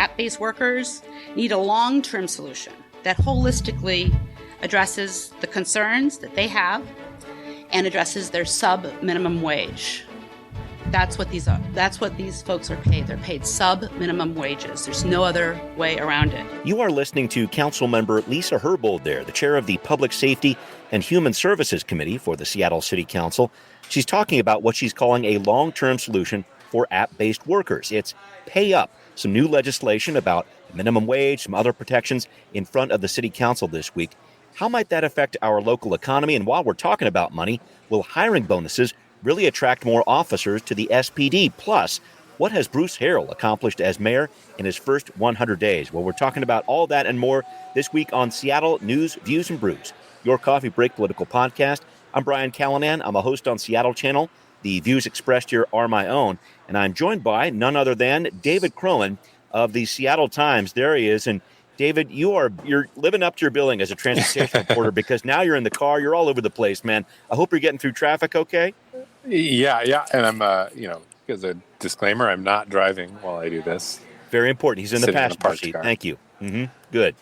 app-based workers need a long-term solution that holistically addresses the concerns that they have and addresses their sub-minimum wage. That's what these are. That's what these folks are paid. They're paid sub-minimum wages. There's no other way around it. You are listening to Councilmember Lisa Herbold there, the chair of the Public Safety and Human Services Committee for the Seattle City Council. She's talking about what she's calling a long-term solution for app-based workers. It's PayUp, some new legislation about minimum wage, some other protections in front of the City Council this week. How might that affect our local economy? And while we're talking about money, will hiring bonuses really attract more officers to the SPD? Plus, what has Bruce Harrell accomplished as mayor in his first 100 days? Well, we're talking about all that and more this week on Seattle News, Views, and Brews, your coffee break political podcast. I'm Brian Callanan. I'm a host on Seattle Channel. The views expressed here are my own, and I'm joined by none other than David Crowan of the Seattle Times. There he is. And David, you're living up to your billing as a transportation reporter because now you're in the car. You're all over the place, man. I hope you're getting through traffic okay. Yeah. And I'm, as a disclaimer, I'm not driving while I do this. Very important. He's in the passenger seat. Car. Thank you. Good.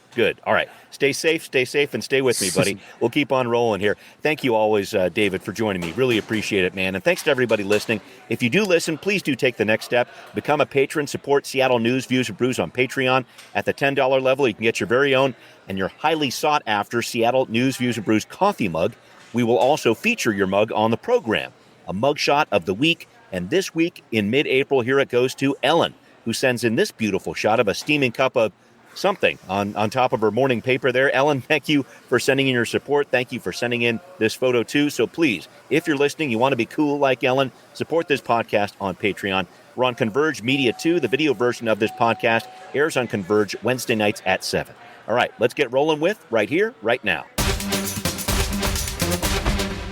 All right. Stay safe, and stay with me, buddy. We'll keep on rolling here. Thank you always, David, for joining me. Really appreciate it, man. And thanks to everybody listening. If you do listen, please do take the next step. Become a patron. Support Seattle News, Views, and Brews on Patreon. At the $10 level, you can get your very own and your highly sought-after Seattle News, Views, and Brews coffee mug. We will also feature your mug on the program. A mugshot of the week. And this week, in mid-April, here it goes to Ellen, who sends in this beautiful shot of a steaming cup of something on top of her morning paper there. Ellen, thank you for sending in your support. Thank you for sending in this photo, too. So please, if you're listening, you want to be cool like Ellen, support this podcast on Patreon. We're on Converge Media, too. The video version of this podcast airs on Converge Wednesday nights at 7. All right, let's get rolling with right here, right now.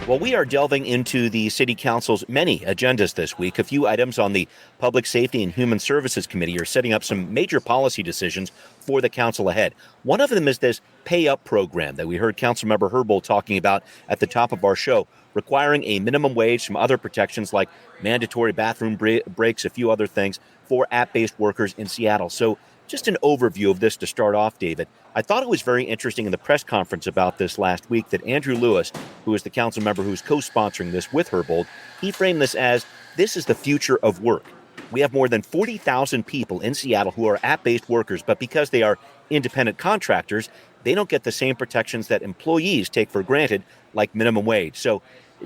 Well, we are delving into the City Council's many agendas this week. A few items on the Public Safety and Human Services Committee are setting up some major policy decisions for the council ahead. One of them is this PayUp program that we heard Councilmember Herbold talking about at the top of our show, requiring a minimum wage, some other protections like mandatory bathroom breaks, a few other things for app-based workers in Seattle. So just an overview of this to start off, David. I thought it was very interesting in the press conference about this last week that Andrew Lewis, who is the council member who's co-sponsoring this with Herbold, he framed this as, this is the future of work. We have more than 40,000 people in Seattle who are app-based workers, but because they are independent contractors, they don't get the same protections that employees take for granted, like minimum wage. So,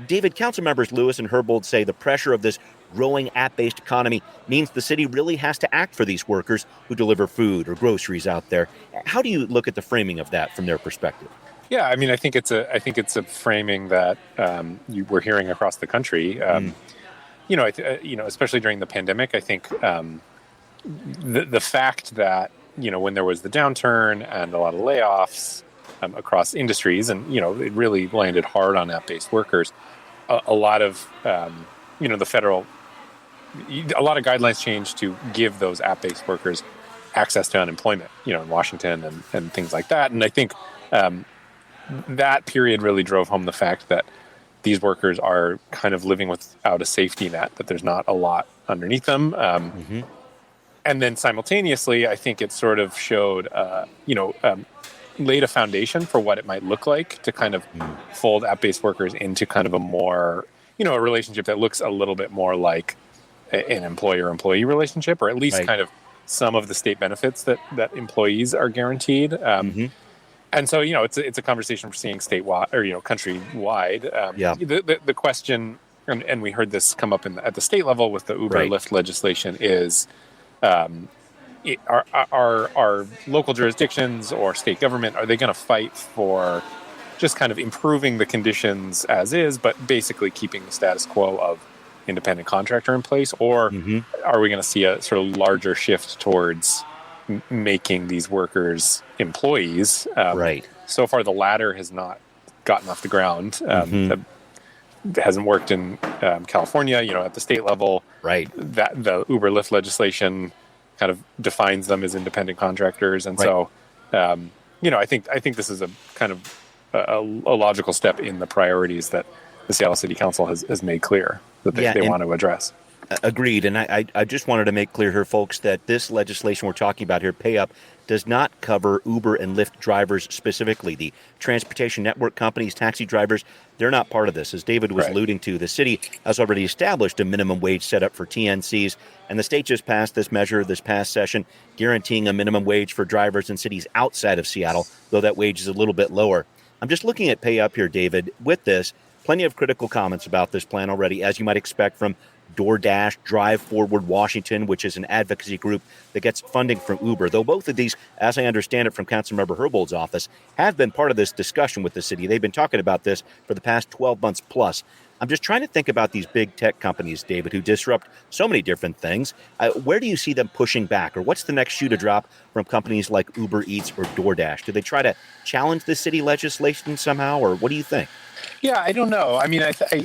David, council members Lewis and Herbold say the pressure of this growing app-based economy means the city really has to act for these workers who deliver food or groceries out there. How do you look at the framing of that from their perspective? Yeah, I mean, I think it's a framing that we're hearing across the country. Especially during the pandemic, I think the fact that when there was the downturn and a lot of layoffs across industries, and it really landed hard on app-based workers. A lot of a lot of guidelines changed to give those app-based workers access to unemployment, in Washington and things like that. And I think that period really drove home the fact that these workers are kind of living without a safety net, that there's not a lot underneath them. And then simultaneously, I think it sort of showed, laid a foundation for what it might look like to kind of fold app-based workers into kind of a more, a relationship that looks a little bit more like an employer-employee relationship, or at least kind of some of the state benefits that employees are guaranteed. And so, it's a conversation we're seeing statewide or, countrywide. The question, and we heard this come up at the state level with the Uber Lyft legislation, is are local jurisdictions or state government, are they going to fight for just kind of improving the conditions as is, but basically keeping the status quo of independent contractor in place? Or are we going to see a sort of larger shift towards making these workers employees? So far, the latter has not gotten off the ground. It hasn't worked in California, at the state level. That the Uber Lyft legislation kind of defines them as independent contractors. And so, I think this is a kind of a logical step in the priorities that the Seattle City Council has made clear that they want to address. Agreed. And I just wanted to make clear here, folks, that this legislation we're talking about here, PayUp, does not cover Uber and Lyft drivers specifically. The transportation network companies, taxi drivers, they're not part of this. As David was Right. alluding to, the city has already established a minimum wage setup for TNCs, and the state just passed this measure this past session, guaranteeing a minimum wage for drivers in cities outside of Seattle, though that wage is a little bit lower. I'm just looking at PayUp here, David. With this, plenty of critical comments about this plan already, as you might expect from DoorDash, Drive Forward Washington, which is an advocacy group that gets funding from Uber. Though both of these, as I understand it from Councilmember Herbold's office, have been part of this discussion with the city. They've been talking about this for the past 12 months plus. I'm just trying to think about these big tech companies, David, who disrupt so many different things. Where do you see them pushing back? Or what's the next shoe to drop from companies like Uber Eats or DoorDash? Do they try to challenge the city legislation somehow? Or what do you think? Yeah, I don't know. I mean,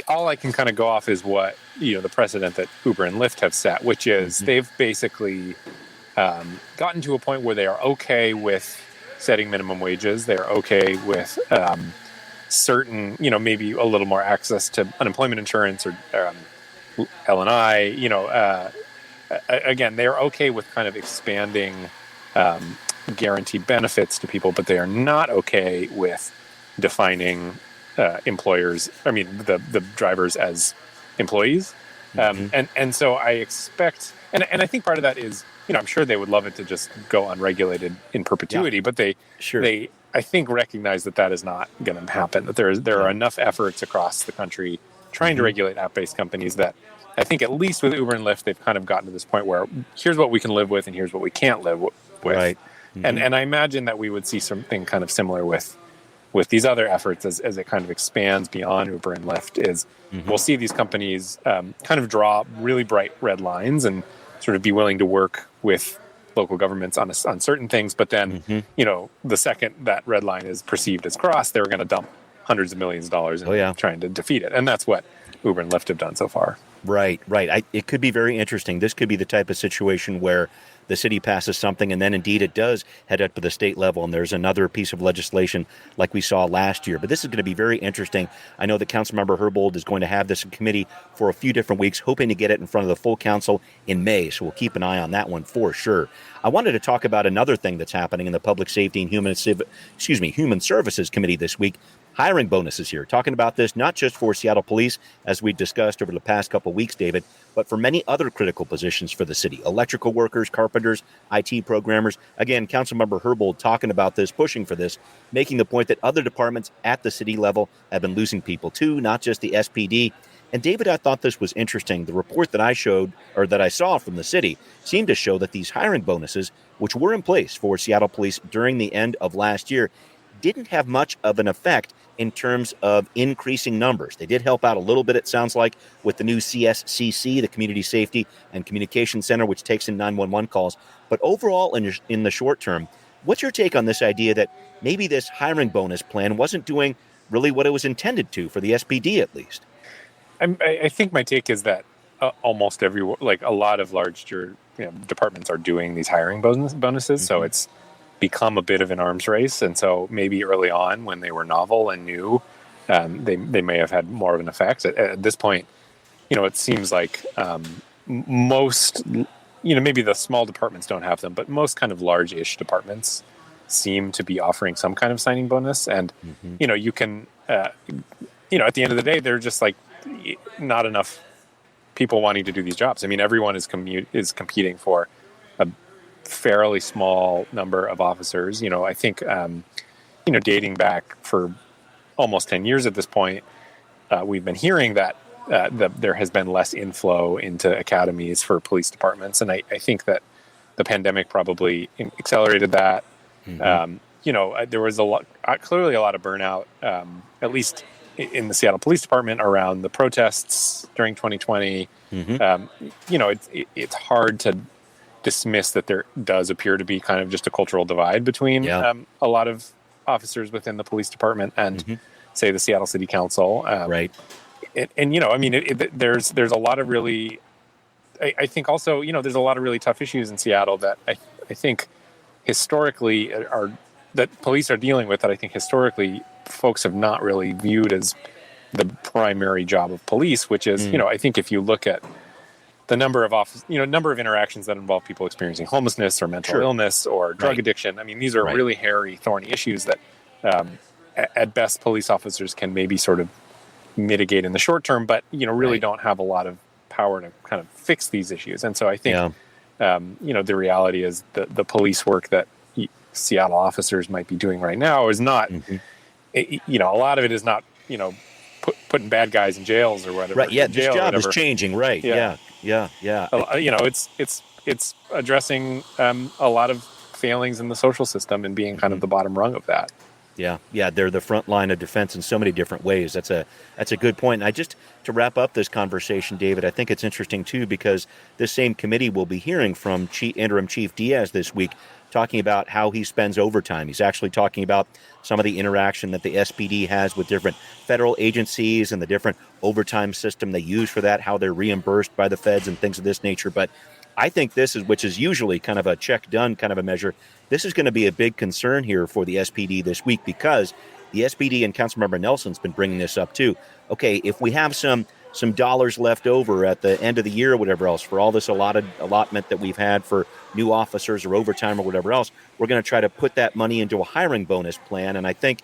all I can kind of go off is what, the precedent that Uber and Lyft have set, which is they've basically gotten to a point where they are okay with setting minimum wages. They're okay with certain, maybe a little more access to unemployment insurance or L&I. Again, they're okay with kind of expanding guaranteed benefits to people, but they are not okay with defining the drivers as employees. And so I expect, and I think part of that is, I'm sure they would love it to just go unregulated in perpetuity, but they I think recognize that is not going to happen, that there are enough efforts across the country trying to regulate app-based companies that I think at least with Uber and Lyft, they've kind of gotten to this point where here's what we can live with and here's what we can't live with. Right. And I imagine that we would see something kind of similar with these other efforts as it kind of expands beyond Uber and Lyft is we'll see these companies kind of draw really bright red lines and sort of be willing to work with local governments on certain things. But then, the second that red line is perceived as crossed, they're going to dump hundreds of millions of dollars in trying to defeat it. And that's what Uber and Lyft have done so far. Right. It could be very interesting. This could be the type of situation where the city passes something and then indeed it does head up to the state level and there's another piece of legislation like we saw last year. But this is going to be very interesting. I know that Councilmember Herbold is going to have this in committee for a few different weeks, hoping to get it in front of the full council in May. So we'll keep an eye on that one for sure. I wanted to talk about another thing that's happening in the Public Safety and Human Services Committee this week. Hiring bonuses here. Talking about this not just for Seattle Police, as we discussed over the past couple of weeks, David, but for many other critical positions for the city. Electrical workers, carpenters, IT programmers. Again, Councilmember Herbold talking about this, pushing for this, making the point that other departments at the city level have been losing people too, not just the SPD. And David, I thought this was interesting. The report that I saw from the city seemed to show that these hiring bonuses, which were in place for Seattle Police during the end of last year, didn't have much of an effect in terms of increasing numbers. They did help out a little bit, it sounds like, with the new CSCC, the Community Safety and Communication Center, which takes in 911 calls. But overall, in the short term, what's your take on this idea that maybe this hiring bonus plan wasn't doing really what it was intended to, for the SPD at least? I think my take is that almost a lot of large departments are doing these hiring bonuses. So it's become a bit of an arms race, and so maybe early on when they were novel and new, they may have had more of an effect. At this point, it seems like most, maybe the small departments don't have them, but most kind of large-ish departments seem to be offering some kind of signing bonus. And you can, at the end of the day, they're just like not enough people wanting to do these jobs. I mean, everyone is competing for a fairly small number of officers. I think, dating back for almost 10 years at this point, we've been hearing that there has been less inflow into academies for police departments. And I think that the pandemic probably accelerated that. There was clearly a lot of burnout, at least in the Seattle Police Department around the protests during 2020. It's hard to dismiss that there does appear to be kind of just a cultural divide between a lot of officers within the police department and say the Seattle City Council. Right. There's a lot of really, I think also, there's a lot of really tough issues in Seattle that I think historically that police are dealing with, that I think historically folks have not really viewed as the primary job of police, which is, I think if you look at the number of interactions that involve people experiencing homelessness or mental illness or drug addiction. I mean, these are really hairy, thorny issues that, at best, police officers can maybe sort of mitigate in the short term, but really don't have a lot of power to kind of fix these issues. And so I think, the reality is the police work that Seattle officers might be doing right now is not, a lot of it is not, putting bad guys in jails or whatever. Right. Yeah. This job is changing. Right. Yeah. It's addressing a lot of failings in the social system and being kind of the bottom rung of that. Yeah, they're the front line of defense in so many different ways. That's a good point. And to wrap up this conversation, David, I think it's interesting too because this same committee will be hearing from Interim Chief Diaz this week, talking about how he spends overtime. He's actually talking about some of the interaction that the SPD has with different federal agencies and the different overtime system they use for that, how they're reimbursed by the feds and things of this nature. But I think which is usually kind of a check done kind of a measure, this is going to be a big concern here for the SPD this week because the SPD and Councilmember Nelson's been bringing this up too. Okay, if we have some dollars left over at the end of the year or whatever else for all this allotment that we've had for new officers or overtime or whatever else, we're going to try to put that money into a hiring bonus plan. And I think,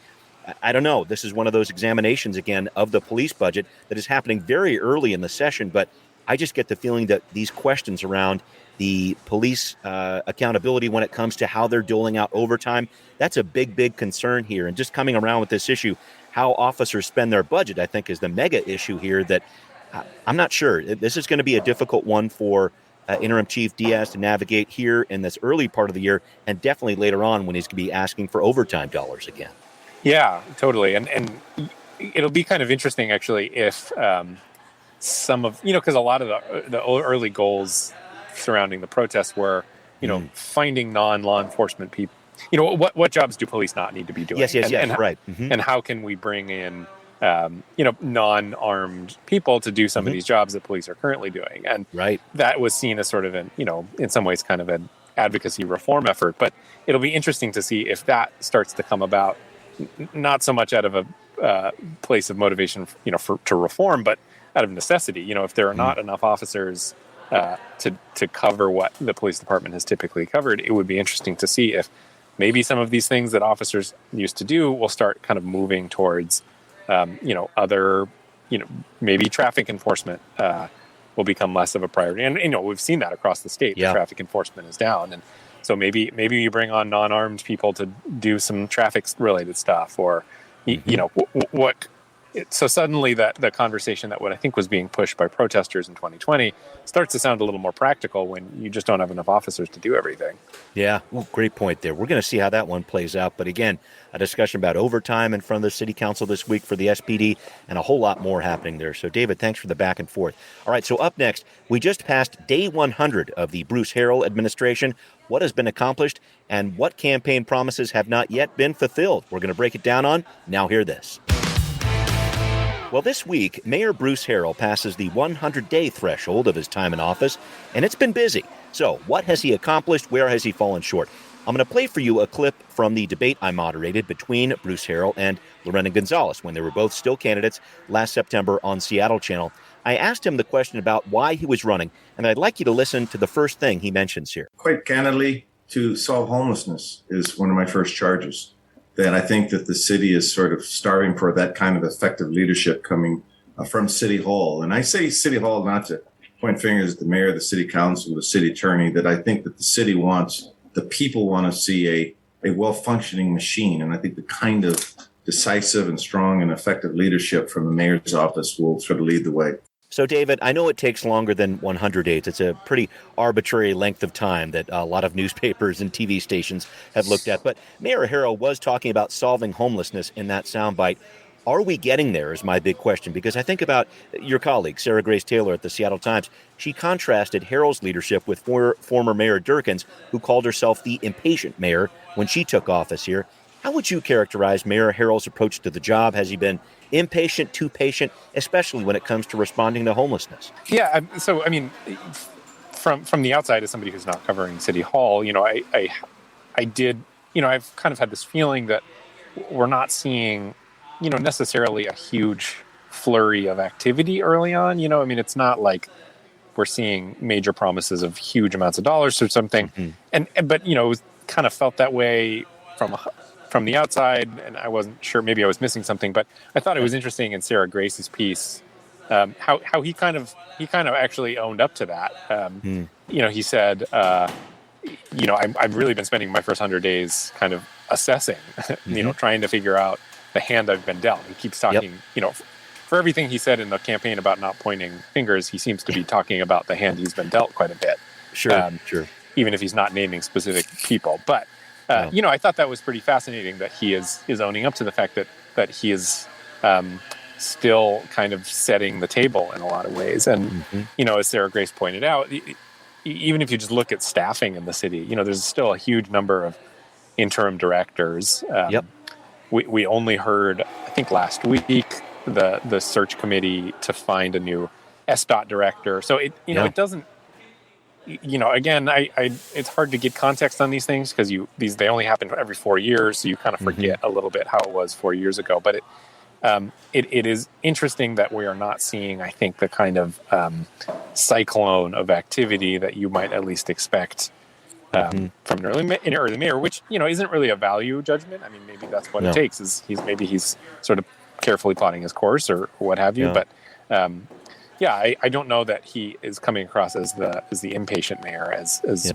I don't know, this is one of those examinations again of the police budget that is happening very early in the session, but I just get the feeling that these questions around the police accountability when it comes to how they're doling out overtime, that's a big concern here. And just coming around with this issue, how officers spend their budget, I think is the mega issue here that I'm not sure. This is going to be a difficult one for Interim Chief Diaz to navigate here in this early part of the year and definitely later on when he's going to be asking for overtime dollars again. Yeah, totally. And it'll be kind of interesting actually if some of, because a lot of the early goals surrounding the protests were, finding non-law enforcement people. What jobs do police not need to be doing? Yes, right. Mm-hmm. And how can we bring in, non-armed people to do some of these jobs that police are currently doing? And that was seen as sort of in some ways kind of an advocacy reform effort. But it'll be interesting to see if that starts to come about, not so much out of a place of motivation, to reform, but out of necessity. If there are not enough officers to cover what the police department has typically covered, it would be interesting to see if maybe some of these things that officers used to do will start kind of moving towards, other, maybe traffic enforcement will become less of a priority. And, we've seen that across the state. Yeah. The traffic enforcement is down. And so maybe you bring on non-armed people to do some traffic related stuff or, what. So suddenly the conversation that what I think was being pushed by protesters in 2020 starts to sound a little more practical when you just don't have enough officers to do everything. Yeah, well, great point there. We're going to see how that one plays out. But again, a discussion about overtime in front of the city council this week for the SPD and a whole lot more happening there. So David, thanks for the back and forth. All right, so up next, we just passed day 100 of the Bruce Harrell administration. What has been accomplished and what campaign promises have not yet been fulfilled? We're going to break it down on Now Hear This. Well, this week, Mayor Bruce Harrell passes the 100-day threshold of his time in office, and it's been busy. So, what has he accomplished? Where has he fallen short? I'm going to play for you a clip from the debate I moderated between Bruce Harrell and Lorena Gonzalez when they were both still candidates last September on Seattle Channel. I asked him the question about why he was running, and I'd like you to listen to the first thing he mentions here. Quite candidly, to solve homelessness is one of my first charges. That I think that the city is sort of starving for that kind of effective leadership coming from City Hall. And I say City Hall not to point fingers at the mayor, the city council, the city attorney, that I think that the city wants, the people want to see a well-functioning machine. And I think the kind of decisive and strong and effective leadership from the mayor's office will sort of lead the way. So, David, I know it takes longer than 100 days. It's a pretty arbitrary length of time that a lot of newspapers and TV stations have looked at. But Mayor Harrell was talking about solving homelessness in that soundbite. Are we getting there is my big question, because I think about your colleague, Sarah Grace Taylor at the Seattle Times. She contrasted Harrell's leadership with former Mayor Durkins, who called herself the impatient mayor when she took office here. How would you characterize Mayor Harrell's approach to the job? Has he been impatient, too patient, especially when it comes to responding to homelessness? Yeah, so, I mean, from the outside, as somebody who's not covering City Hall, I did, I've kind of had this feeling that we're not seeing, necessarily a huge flurry of activity early on. It's not like, we're seeing major promises of huge amounts of dollars or something. But it was kind of felt that way from the outside, and I wasn't sure. Maybe I was missing something, but I thought it was interesting in Sarah Grace's piece how he kind of actually owned up to that. He said, I've really been spending my first 100 days kind of assessing, trying to figure out the hand I've been dealt. He keeps talking, for everything he said in the campaign about not pointing fingers, he seems to be talking about the hand he's been dealt quite a bit. Sure. Even if he's not naming specific people. But, I thought that was pretty fascinating that he is owning up to the fact that he is still kind of setting the table in a lot of ways. And, as Sarah Grace pointed out, even if you just look at staffing in the city, there's still a huge number of interim directors. We only heard, I think last week, the search committee to find a new SDOT director. So it doesn't, again, it's hard to get context on these things because they only happen every 4 years. So you kind of forget a little bit how it was 4 years ago. But it is interesting that we are not seeing, I think, the kind of cyclone of activity that you might at least expect from an early mayor, which isn't really a value judgment. I mean, maybe that's what it takes. Is he's sort of carefully plotting his course or what have you. But I don't know that he is coming across as the impatient mayor as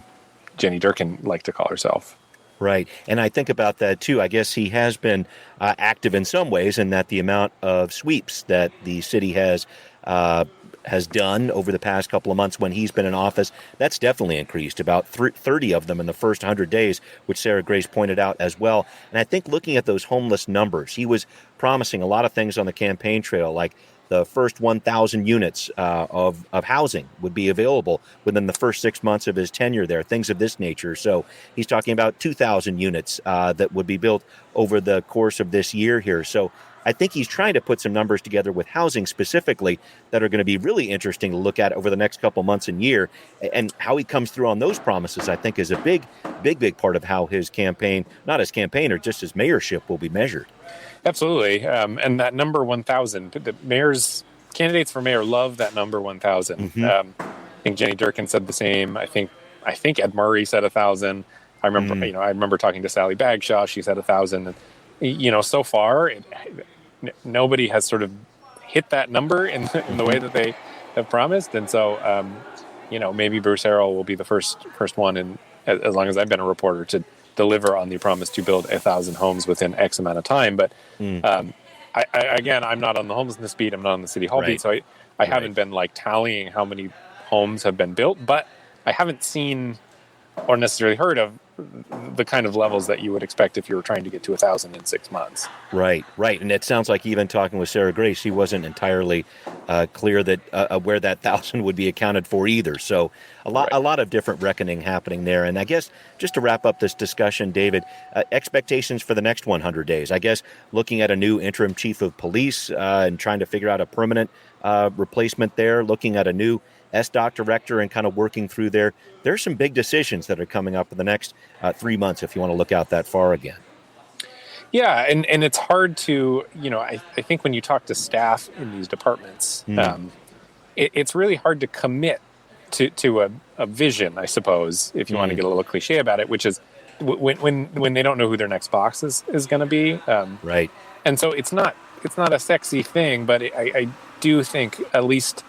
Jenny Durkin liked to call herself. Right. And I think about that, too. I guess he has been active in some ways in that the amount of sweeps that the city has done over the past couple of months when he's been in office, that's definitely increased, about 30 of them in the first 100 days, which Sarah Grace pointed out as well. And I think looking at those homeless numbers, he was promising a lot of things on the campaign trail, like the first 1,000 units of housing would be available within the first 6 months of his tenure there, things of this nature. So he's talking about 2,000 units that would be built over the course of this year here. So I think he's trying to put some numbers together with housing specifically that are going to be really interesting to look at over the next couple months and year. And how he comes through on those promises, I think, is a big part of how his campaign, not his campaign or just his mayorship, will be measured. Absolutely. And that number 1,000, the candidates for mayor love that number 1,000. I think Jenny Durkin said the same. I think Ed Murray said 1,000. I remember, I remember talking to Sally Bagshaw. She said 1,000. And, so far, nobody has sort of hit that number in the way that they have promised. And so, maybe Bruce Harrell will be the first one, in as long as I've been a reporter, to deliver on the promise to build 1,000 homes within X amount of time. But I'm not on the homelessness beat. I'm not on the city hall beat. So I haven't been tallying how many homes have been built, but I haven't seen or necessarily heard of the kind of levels that you would expect if you were trying to get to 1,000 in 6 months. Right. And it sounds like even talking with Sarah Grace, she wasn't entirely clear that where that 1,000 would be accounted for either. So a lot of different reckoning happening there. And I guess just to wrap up this discussion, David, expectations for the next 100 days. I guess looking at a new interim chief of police and trying to figure out a permanent replacement there, looking at a new SDOT director and kind of working through there. There's some big decisions that are coming up in the next 3 months if you want to look out that far again. Yeah, and it's hard to, I think when you talk to staff in these departments, it's really hard to commit to a vision, I suppose, if you want to get a little cliche about it, which is when they don't know who their next boss is going to be. Right. And so it's not a sexy thing, but I do think at least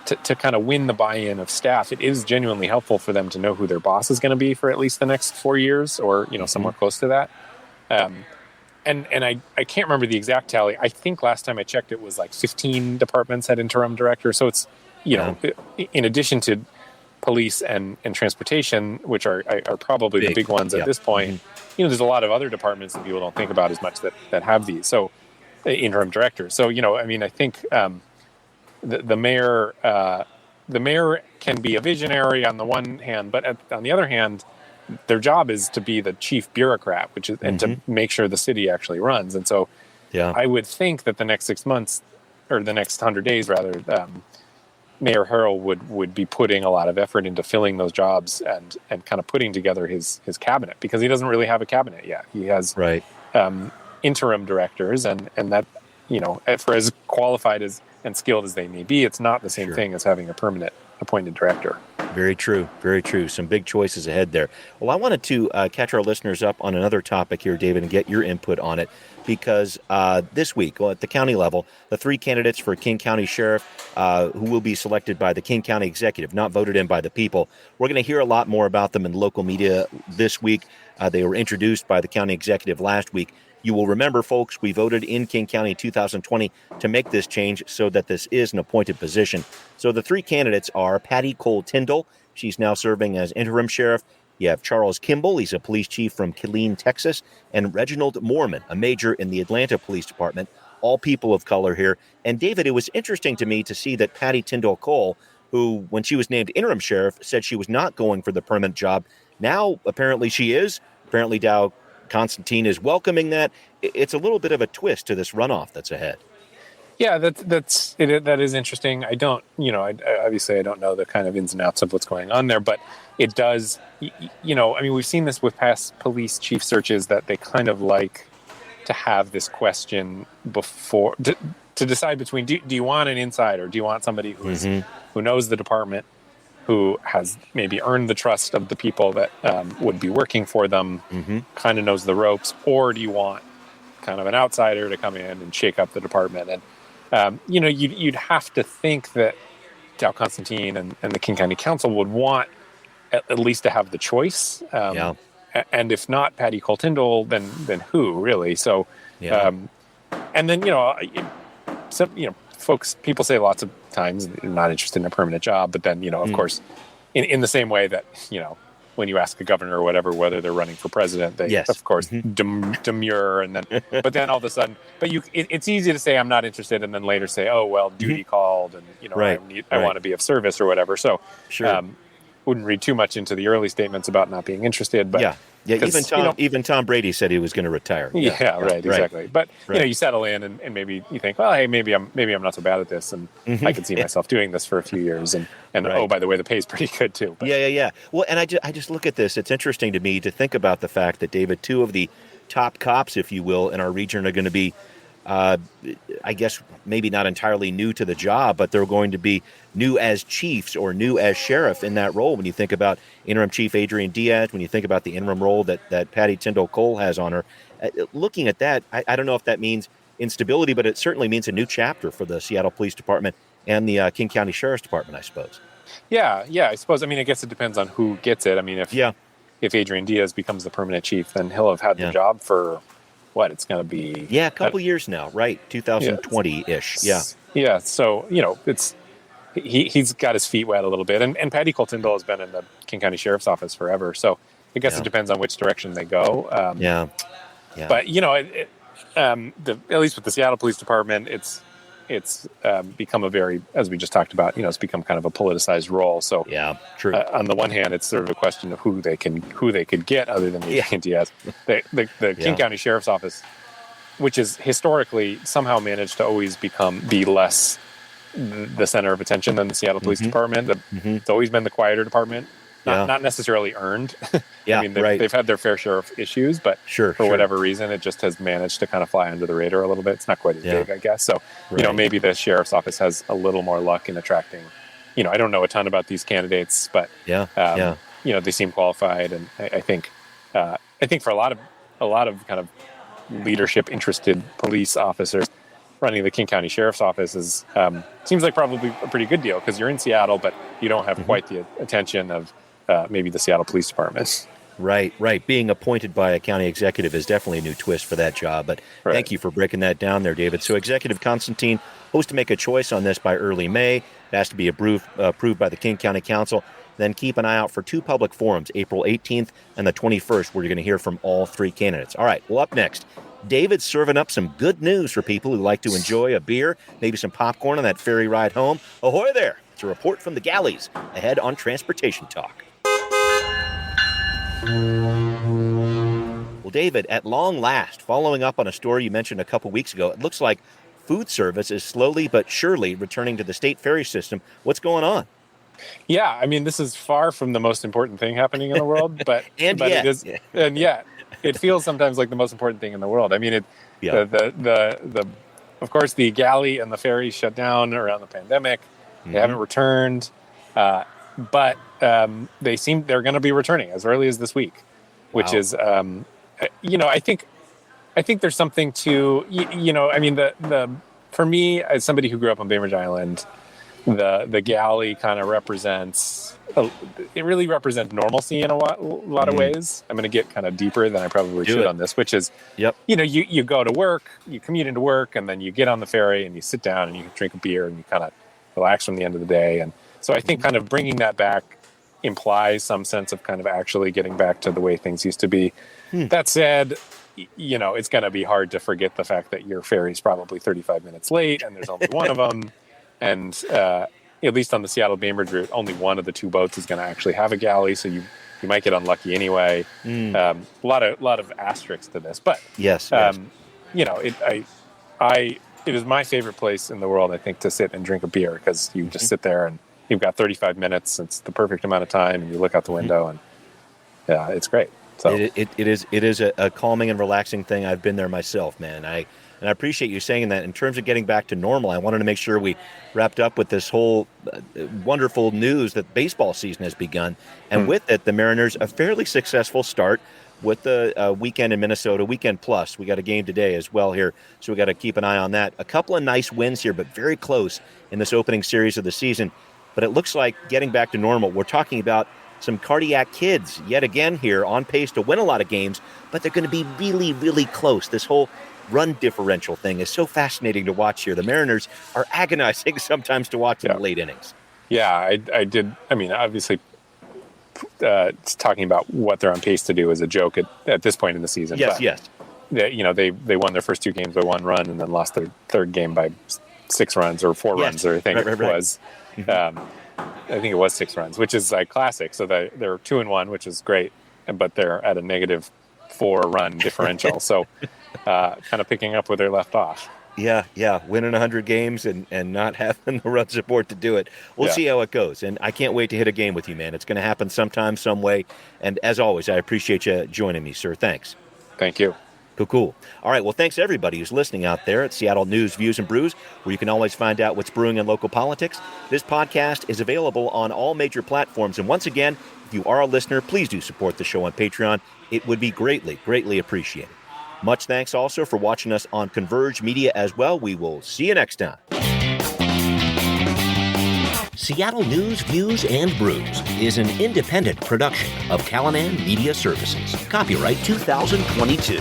to kind of win the buy-in of staff, it is genuinely helpful for them to know who their boss is going to be for at least the next 4 years or, somewhere close to that. And I can't remember the exact tally. I think last time I checked, it was 15 departments had interim directors. So it's, in addition to police and transportation, which are probably the big ones at this point, there's a lot of other departments that people don't think about as much that have these. So interim directors. So, I think the mayor can be a visionary on the one hand, but on the other hand, their job is to be the chief bureaucrat, which is and to make sure the city actually runs. And so, I would think that the next 6 months, or the next 100 days rather, Mayor Harrell would be putting a lot of effort into filling those jobs and kind of putting together his cabinet, because he doesn't really have a cabinet yet. He has interim directors, and that for as qualified and skilled as they may be, it's not the same thing as having a permanent appointed director. Very true. Very true. Some big choices ahead there. Well, I wanted to catch our listeners up on another topic here, David, and get your input on it, because this week, at the county level, the 3 candidates for King County Sheriff who will be selected by the King County Executive, not voted in by the people. We're going to hear a lot more about them in local media this week. They were introduced by the county executive last week. You will remember, folks, we voted in King County 2020 to make this change so that this is an appointed position. So the 3 candidates are Patty Cole Tyndall. She's now serving as interim sheriff. You have Charles Kimball. He's a police chief from Killeen, Texas. And Reginald Moorman, a major in the Atlanta Police Department. All people of color here. And David, it was interesting to me to see that Patty Tyndall Cole, who, when she was named interim sheriff, said she was not going for the permanent job. Now, apparently she is. Apparently Dow Constantine is welcoming that. It's a little bit of a twist to this runoff that's ahead. Yeah, that is interesting. I don't, obviously I don't know the kind of ins and outs of what's going on there, but it does, we've seen this with past police chief searches that they kind of like to have this question before to decide between do you want an insider, do you want somebody who knows the department, who has maybe earned the trust of the people that would be working for them, kind of knows the ropes, or do you want kind of an outsider to come in and shake up the department? And, you'd have to think that Dow Constantine and the King County Council would want at least to have the choice. And if not Patty Cole Tyndall, then who, really? So, and then, folks, people say lots of times they're not interested in a permanent job, but then, of course, in the same way that, when you ask a governor or whatever whether they're running for president, they of course demur, and then but then all of a sudden, it's easy to say I'm not interested, and then later say, oh well, duty called, and I want to be of service or whatever. So wouldn't read too much into the early statements about not being interested, but even Tom Brady said he was going to retire. Exactly. But you settle in, and maybe you think, well, hey, maybe I'm not so bad at this, and I can see myself doing this for a few years, and oh, by the way, the pay's pretty good too. But. Yeah. Well, and I just look at this. It's interesting to me to think about the fact that, David, 2 of the top cops, if you will, in our region are going to be, I guess, maybe not entirely new to the job, but they're going to be new as chiefs or new as sheriff in that role. When you think about interim chief Adrian Diaz, when you think about the interim role that Patty Tyndall Cole has on her, looking at that, I don't know if that means instability, but it certainly means a new chapter for the Seattle Police Department and the King County Sheriff's Department, I suppose. Yeah, I suppose. I mean, I guess it depends on who gets it. I mean, if Adrian Diaz becomes the permanent chief, then he'll have had the job for it's going to be... a couple years now, right? 2020-ish, Yeah, so, he's got his feet wet a little bit. And Patty Cole Tyndall has been in the King County Sheriff's Office forever, so I guess it depends on which direction they go. But, at least with the Seattle Police Department, it's become a very, as we just talked about, it's become kind of a politicized role. So true. On the one hand, it's sort of a question of who they could get other than Adrian Diaz. The King County Sheriff's Office, which is historically somehow managed to always be less the center of attention than the Seattle Police Department. It's always been the quieter department. Not necessarily earned. I mean, they've had their fair share of issues, but for whatever reason, it just has managed to kind of fly under the radar a little bit. It's not quite as big, I guess. So, maybe the sheriff's office has a little more luck in attracting, I don't know a ton about these candidates, but, they seem qualified. And I think for a lot of kind of leadership interested police officers, running the King County Sheriff's Office seems like probably a pretty good deal, because you're in Seattle, but you don't have quite the attention of maybe the Seattle Police Department. Right. Being appointed by a county executive is definitely a new twist for that job. But thank you for breaking that down there, David. So Executive Constantine hopes to make a choice on this by early May. It has to be approved by the King County Council. Then keep an eye out for 2 public forums, April 18th and the 21st, where you're going to hear from all 3 candidates. All right, well, up next, David's serving up some good news for people who like to enjoy a beer, maybe some popcorn on that ferry ride home. Ahoy there! It's a report from the galleys ahead on Transportation Talk. Well, David, at long last, following up on a story you mentioned a couple weeks ago, it looks like food service is slowly but surely returning to the state ferry system. What's going on? Yeah, I mean, this is far from the most important thing happening in the world, but yet it is, and yet it feels sometimes like the most important thing in the world. I mean, of course, the galley and the ferry shut down around the pandemic. They haven't returned. But they're going to be returning as early as this week, which is, I think there's something to, I mean, for me, as somebody who grew up on Bainbridge Island, the galley kind of really represents normalcy in a lot of ways. I'm going to get kind of deeper than I probably should on this, which is, you go to work, you commute into work, and then you get on the ferry and you sit down and you drink a beer and you kind of relax from the end of the day. And so I think kind of bringing that back implies some sense of kind of actually getting back to the way things used to be. That said, it's going to be hard to forget the fact that your ferry's probably 35 minutes late and there's only one of them. And at least on the Seattle-Bainbridge route, only one of the two boats is going to actually have a galley, so you might get unlucky anyway. A lot of asterisks to this, but yes. It is my favorite place in the world, I think, to sit and drink a beer, because you just sit there and you've got 35 minutes. It's the perfect amount of time, and you look out the window, and it's great. So it is a calming and relaxing thing. I've been there myself, man. I appreciate you saying that. In terms of getting back to normal, I wanted to make sure we wrapped up with this whole wonderful news that baseball season has begun. And with it, the Mariners, a fairly successful start with the weekend in Minnesota, weekend plus. We got a game today as well here, so we got to keep an eye on that. A couple of nice wins here, but very close in this opening series of the season. But it looks like getting back to normal. We're talking about some cardiac kids yet again here, on pace to win a lot of games, but they're going to be really, really close. This whole run differential thing is so fascinating to watch here. The Mariners are agonizing sometimes to watch in the late innings. Yeah, I did. I mean, obviously, talking about what they're on pace to do is a joke at this point in the season. Yes. They won their first two games by one run and then lost their third game by 6 runs or 4 runs, or I think it was. I think it was 6 runs, which is like classic. So they're 2-1, which is great, but they're at a -4 run differential. So kind of picking up where they left off. Yeah. Winning 100 games and not having the run support to do it. We'll see how it goes. And I can't wait to hit a game with you, man. It's going to happen sometime, some way. And as always, I appreciate you joining me, sir. Thanks. Thank you. Cool. All right. Well, thanks to everybody who's listening out there at Seattle News, Views, and Brews, where you can always find out what's brewing in local politics. This podcast is available on all major platforms. And once again, if you are a listener, please do support the show on Patreon. It would be greatly, greatly appreciated. Much thanks also for watching us on Converge Media as well. We will see you next time. Seattle News, Views, and Brews is an independent production of Callanan Media Services. Copyright 2022.